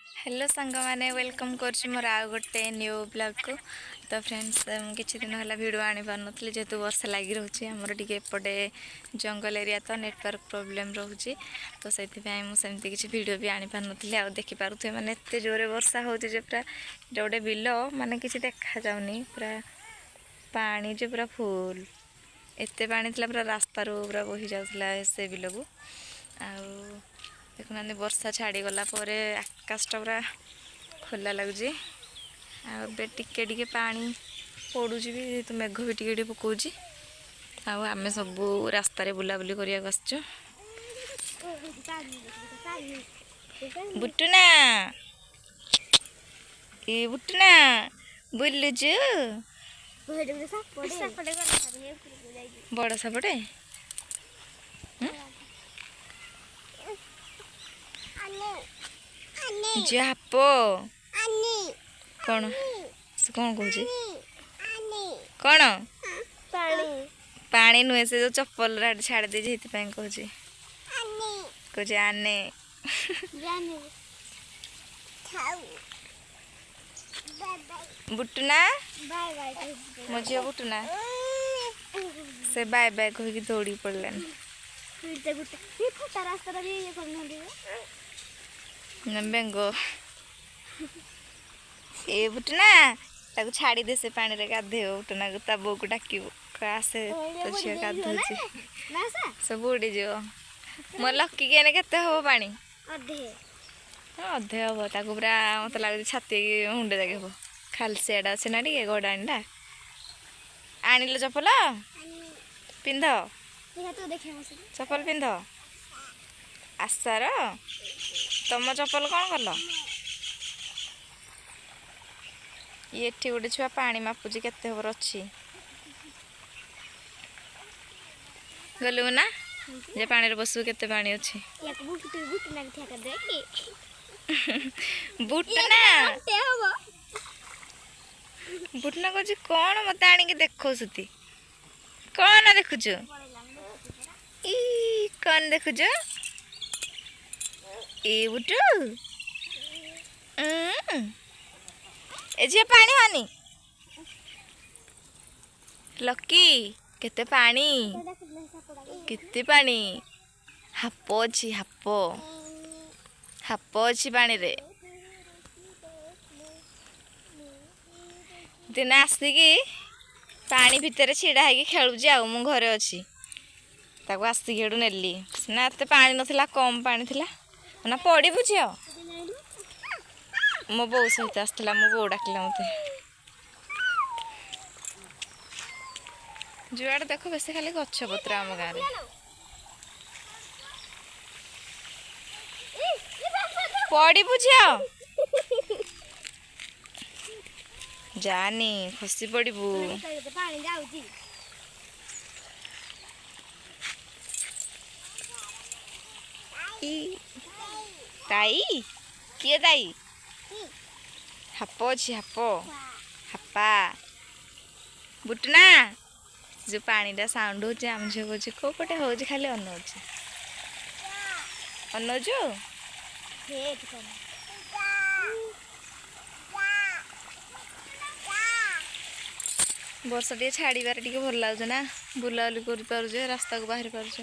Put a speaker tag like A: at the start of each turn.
A: Hello सांग मैंने welcome कर मोर आउ गोटे न्यू ब्लॉग को। तो फ्रेंड्स किसी दिन है वीडियो आनी पार नी जेहेतु वर्षा लगी रोचे आमर टी एपटे जंगल एरिया तो नेटवर्क प्रोब्लेम रोचे। तो से मुझे किसी वीडियो भी आनी पार नी आ देखिपे मैंने एत जोरे वर्षा हो पूरा गोटे बिल माने किसी देखा जाऊनी पूरा पानी जो पूरा फुल एत पानी थी पूरा रास्ता पूरा बही जाऊला से बिल को देखुना वर्षा छाड़ी गला आकाशटा पूरा खोला लगुच टे पानी पड़ू भी तो मेघ भी टे पकाउची आम सब रास्त बुलाबुली करने बुटुना ये बुटुना बुलुचु बड़ सापटे जाप कौन से कौन कौच कौन पानी नुहे से जो चप्पल छाड़ दे कौच कौच आने बुटुना मो झी बुटुना से बाय बाय कह दौड़ी पड़लानी बेंग ए बुटुना ताको छाड़ी दे से पानी रे गाधे बुटुना को ता बो को डाकिबो आसे तो झिया गाधो सब उड़ी जो मो लक्की के केते हो पानी अधे अधे हम ताको पूरा मत लगे छाती मुंडे जाके हम खालसी एडा अच्छे ना टे गड़ाणीटा आनिल चपल पिंध चपल पिंध आसार तुम चपल कौन कल ये गोटे छुआ पानी मापुची केते हबर अच्छी गलु ना जे पानी रे बसु केते पानी अच्छी बुटना बुटना कह कौन मत आनिक देखो कौन देखुच कौन देखुच ए बुटू ए झे पानी हानि लकी केते पानी केते पानी हाप अच्छी हाप हाप अच्छी पानी रे दिन आसिकी पानी भितर छिड़ा है खेलुची आ मु घरे अच्छी ताको आसिकी हेडू नेली ना एत पानी नथिला कम पानी थिला ना पड़ी बुझी मो बो सहित आसला मो बो डाकिला मत जुआड़ देख बेस खाली गछ पत्र आम गाँव पड़ी बुझी जानी खसी पड़बू ताई किए ताई हाप अच्छी हाप हापा बुटना जो पानी साउंड हो आम झील कहे कौ पटे हो खाली अनौची अनौचु वर्षा टे छाड़बार टे भल लगे ना बुलाबुली कर रास्ता को बाहर पार्छ।